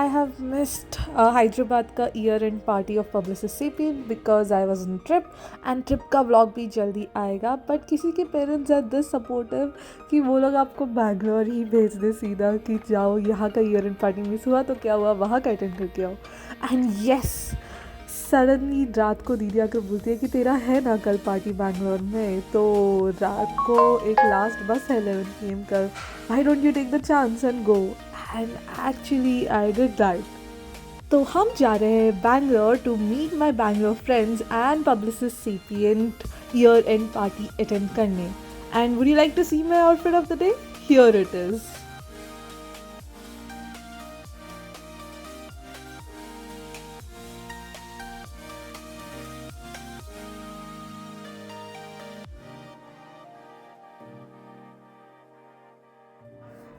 I have missed Hyderabad का year end party of publicist CPN because I was in trip and trip का vlog भी जल्दी आएगा. But किसी के पेरेंट्स आर दिस सपोर्टिव कि वो लोग आपको बैंगलोर ही भेज दे सीधा कि जाओ यहाँ का ईयर एंड पार्टी मिस हुआ तो क्या हुआ, वहाँ का अटेंड करके आओ. एंड येस, सडनली रात को दीदी आकर बोलती है कि तेरा है ना कल पार्टी बैंगलोर में. तो रात को एक लास्ट बस है 11 PM कल, why don't you take the chance and go. And actually I did that. तो हम जा रहे हैं Bangalore to meet my Bangalore friends and Publicis Sapient year end party attend करने. And would you like to see my outfit of the day? Here it is.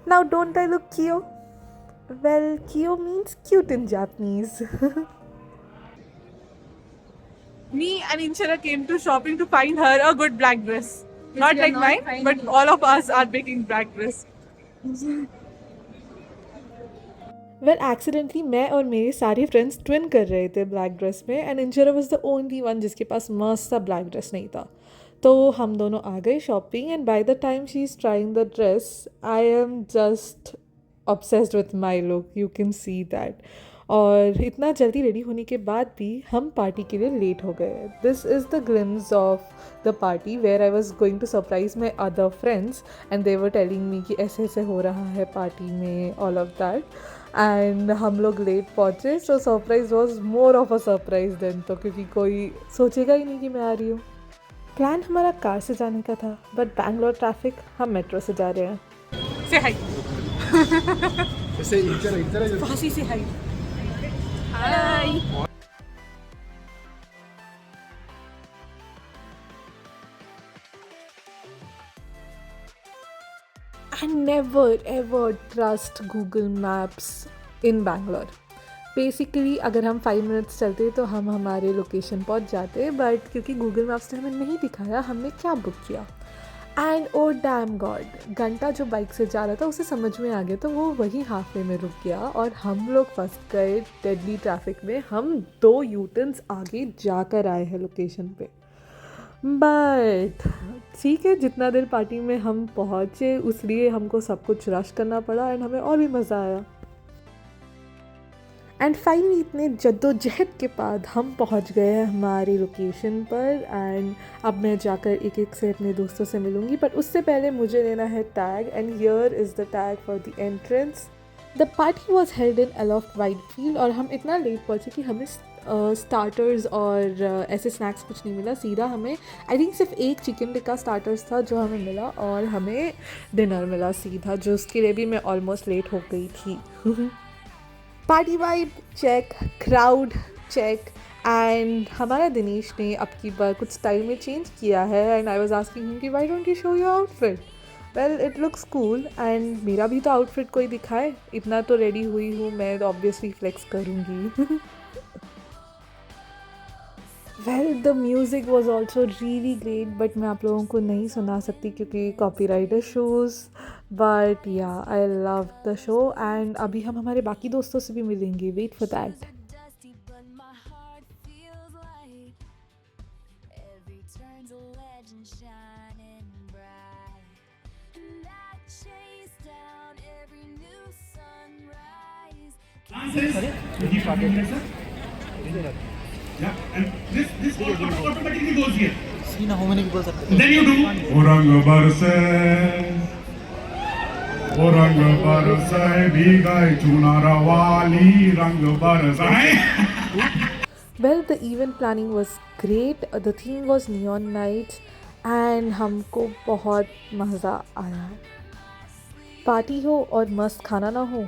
Now, don't I look cute? Well, cute means cute in Japanese. Me and Inshara came to shopping to find her a good black dress. Not like mine, but all of us are picking black dress. Well, accidentally मैं और मेरे सारे friends twin कर रहे थे black dress में and Inshra was the only one जिसके पास मस्त सा ब्लैक ड्रेस नहीं था. तो हम दोनों आ गए shopping and by the time she is trying the dress I am just obsessed with my look, you can see that. और इतना जल्दी रेडी होने के बाद भी हम पार्टी के लिए लेट हो गए. This is the glimpse of the party where I was going to surprise my other friends and they were telling me कि ऐसे ऐसे हो रहा है पार्टी में, ऑल ऑफ दैट. एंड हम लोग लेट पहुँचे, so surprise was more of a surprise then. तो क्योंकि कोई सोचेगा ही नहीं कि मैं आ रही हूँ. प्लान हमारा कार से जाने का था बट बैंगलोर ट्रैफिक, हम मेट्रो से जा रहे हैं. Say hi. ऐसे Fasi, say hi. Hi. And never ever trust Google Maps in Bangalore. Basically अगर हम 5 मिनट्स चलते तो हम हमारे लोकेशन पहुंच जाते, बट क्योंकि गूगल मैप्स ने हमें नहीं दिखाया हमने क्या बुक किया. एंड ओ डैम गॉड, घंटा जो बाइक से जा रहा था उसे समझ में आ गया तो वो वही हाफ वे में रुक गया और हम लोग फंस गए डेडली ट्रैफिक में. हम 2 यूटर्न्स आगे जाकर आए हैं लोकेशन पे. बट ठीक है, जितना देर पार्टी में हम पहुँचे उसलिए हमको सब कुछ रश करना पड़ा एंड हमें और भी मज़ा आया. एंड फाइनली इतने जद्दोजहद के बाद हम पहुंच गए हैं हमारी लोकेशन पर. एंड अब मैं जाकर एक एक से अपने दोस्तों से मिलूँगी, बट उससे पहले मुझे लेना है tag. And here is the tag for the entrance. The party was held in Aloft Whitefield और हम इतना लेट पहुँचे कि हमें स्टार्टर्स और ऐसे स्नैक्स कुछ नहीं मिला. सीधा हमें आई थिंक सिर्फ एक चिकन टिक्का स्टार्टर्स था जो हमें मिला और हमें डिनर मिला सीधा, जो उसके लिए भी मैं ऑलमोस्ट लेट हो गई थी. Party vibe check, crowd check. And हमारा दिनेश ने अब की बार कुछ स्टाइल में चेंज किया है and I was asking him कि why don't you show your outfit. Well it looks cool and मेरा भी तो आउटफिट कोई दिखाए. इतना तो रेडी हुई हूँ मैं, तो ऑब्वियसली फ्लेक्स करूँगी. Well the music was also really great but मैं आप लोगों को नहीं सुना सकती क्योंकि copyright issues. But yeah I love the show and अभी हम हमारे बाकी दोस्तों से भी मिलेंगे. Wait for that. Yeah, and this automatically goes here. See now how many people are there? Then you do. Orang barse, orang barse, bhigai chunara wali rang barse. Well, the event planning was great. The theme was neon nights and हमको बहुत मज़ा आया. Party हो और मस्त खाना ना हो,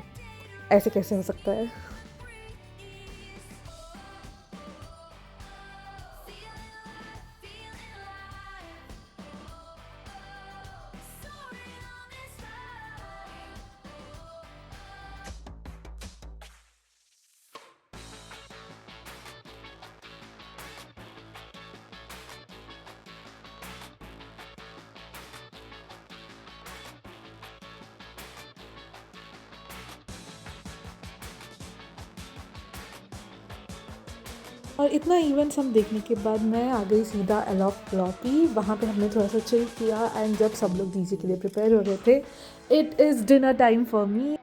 ऐसे कैसे हो सकता है. और इतना इवेंट्स हम देखने के बाद मैं आ गई सीधा एलॉफ लॉबी। वहाँ पे हमने थोड़ा सा चिल किया एंड जब सब लोग डीजे के लिए प्रिपेयर हो रहे थे, it is dinner time for me.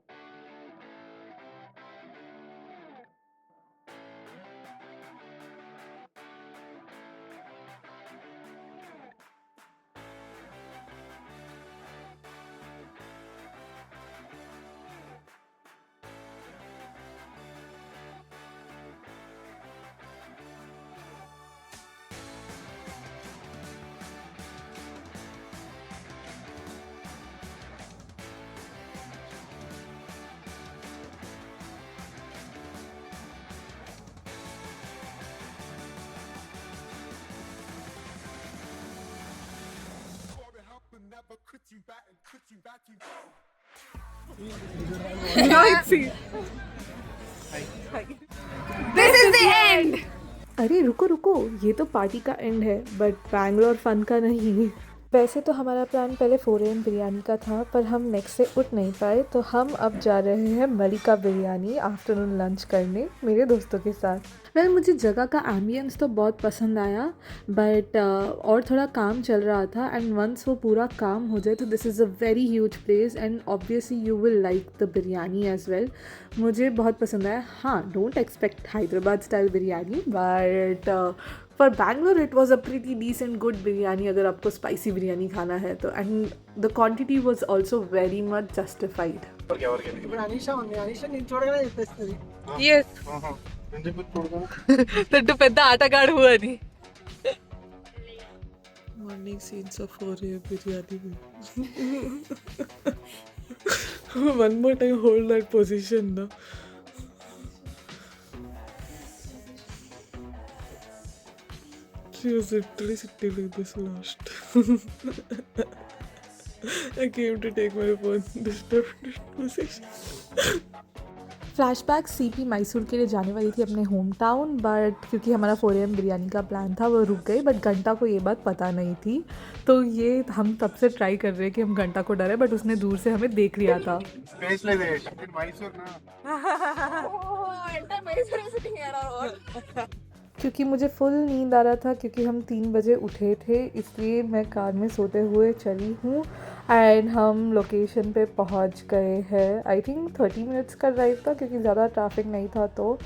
अरे रुको रुको, ये तो पार्टी का एंड है बट बैंगलोर फन का नहीं। वैसे तो हमारा प्लान पहले 4 AM बिरयानी का था, पर हम नेक्स्ट से उठ नहीं पाए, तो हम अब जा रहे हैं मलिका बिरयानी आफ्टरनून लंच करने मेरे दोस्तों के साथ। वेल मुझे जगह का एम्बियंस तो बहुत पसंद आया, बट और थोड़ा काम चल रहा था एंड वंस वो पूरा काम हो जाए तो this is a very huge place and obviously you will like the biryani as well. मुझे बहुत पसंद आया। हाँ, don't expect Hyderabad style biryani, but for Bangalore it was a pretty decent good biryani अगर आपको स्पाइसी बिरयानी खाना है तो, and the quantity was also very much justified. ఇప్పుడు అనీషా ఉంది, అనీషా నేను చూడగానే చెప్పేస్తుంది. Yes. నేను చెప్పి చూడగా తట్టు పెద్ద ఆటగాడు అని. Morning scenes of 4 AM biryani. One more time, hold that position now. She was literally sitting like this last. I came to take my phone. Disturbed position. Flashback CP Mysore के लिए जाने वाली थी अपने होम टाउन, बट क्योंकि हमारा 4 AM biryani का plan था वो रुक गई, बट घंटा को ये बात पता नहीं थी। तो ये हम तब से ट्राई कर रहे हैं कि हम घंटा को डरे, बट उसने दूर से हमें देख लिया था। స్పేస్ లేదు మైసూర్ నా क्योंकि मुझे फुल नींद आ रहा था क्योंकि हम 3 बजे उठे थे, इसलिए मैं कार में सोते हुए चली हूँ एंड हम लोकेशन पे पहुँच गए हैं। आई थिंक 30 मिनट्स का ड्राइव था क्योंकि ज़्यादा ट्रैफिक नहीं था तो।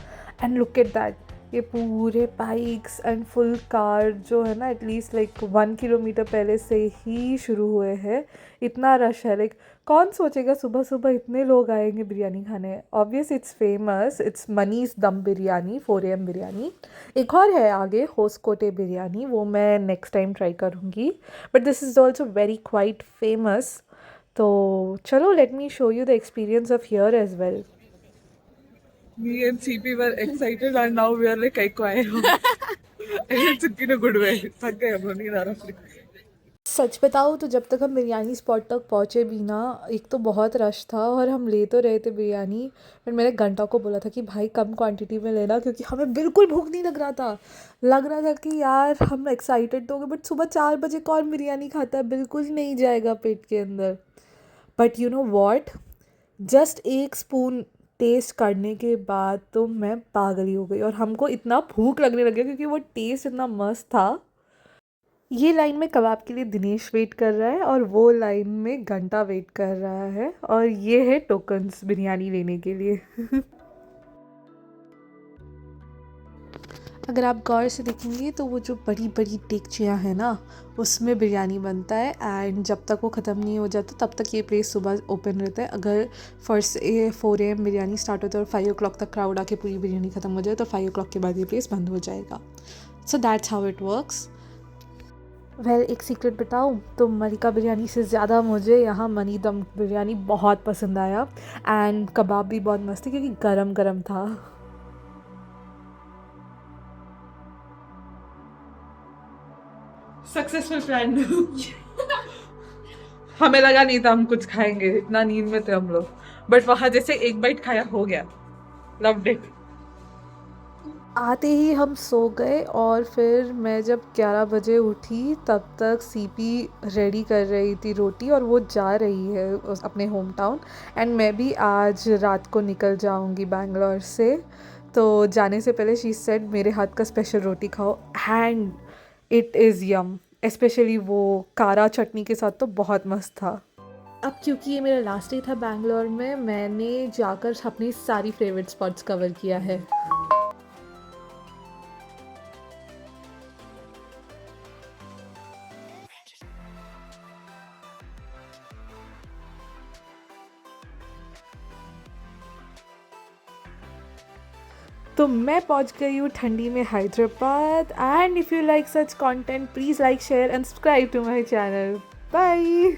एंड लुक एट दैट, ये पूरे बाइक्स एंड फुल कार जो है ना एटलीस्ट लाइक 1 किलोमीटर पहले से ही शुरू हुए हैं। इतना रश है, लाइक कौन सोचेगा सुबह सुबह इतने लोग आएंगे बिरयानी खाने। ऑब्वियस इट्स फेमस, इट्स मनीज दम बिरयानी, 4 AM बिरयानी। एक और है आगे होसकोटे बिरयानी, वो मैं नेक्स्ट टाइम ट्राई करूँगी, but this is also very quite famous. तो चलो let me show you the experience of here as well. Me and CP were excited and now we are like कहीं को आए हो. And it's in a good way. थक गए हम लोग, नींद आ रहा है. सच बताओ तो जब तक हम बिरयानी स्पॉट तक पहुँचे भी ना, एक तो बहुत रश था और हम ले तो रहे थे बिरयानी, पर मैंने घंटा को बोला था कि भाई कम क्वांटिटी में लेना क्योंकि हमें बिल्कुल भूख नहीं लग रहा था। लग रहा था कि यार हम एक्साइटेड तो हो गए, बट सुबह 4 बजे कौन बिरयानी खाता है, बिल्कुल नहीं जाएगा पेट के अंदर। But you know what, just एक स्पून टेस्ट करने के बाद तो मैं पागल ही हो गई और हमको इतना भूख लगने लग गया क्योंकि वो टेस्ट इतना मस्त था। ये लाइन में कबाब के लिए दिनेश वेट कर रहा है और वो लाइन में घंटा वेट कर रहा है, और ये है टोकन्स बिरयानी लेने के लिए। अगर आप गौर से देखेंगे तो वो जो बड़ी बड़ी डेगचियाँ हैं ना, उसमें बिरयानी बनता है एंड जब तक वो ख़त्म नहीं हो जाता तब तक ये प्लेस सुबह ओपन रहता है। अगर 4 AM बिरयानी स्टार्ट होता है और 5 o'clock तक क्राउड आके पूरी बिरयानी ख़त्म हो जाए तो 5 o'clock के बाद ये प्लेस बंद हो जाएगा। So that's how it works. Well एक सीक्रेट बताऊँ तो मलिका बिरयानी से ज़्यादा मुझे यहाँ मनी दम बिरयानी बहुत पसंद आया एंड कबाब भी बहुत मस्त थी क्योंकि गरम गरम था। Successful plan. हमें लगा नहीं था हम कुछ खाएंगे, इतना नींद में थे हम लोग, बट वहाँ जैसे एक बाइट खाया हो गया, लव्ड इट। आते ही हम सो गए और फिर मैं जब 11 बजे उठी तब तक सीपी रेडी कर रही थी रोटी और वो जा रही है अपने होम टाउन एंड मैं भी आज रात को निकल जाऊंगी बैंगलोर से। तो जाने से पहले शी सेड मेरे हाथ का स्पेशल रोटी खाओ and it is yum, specially वो कारा चटनी के साथ तो बहुत मस्त था। अब क्योंकि ये मेरा लास्ट डे था बैंगलोर में, मैंने जाकर अपनी सारी फेवरेट स्पॉट्स कवर किया है। तो मैं पहुंच गई हूँ ठंडी में Hyderabad and if you like such content please like share and subscribe to my channel. Bye.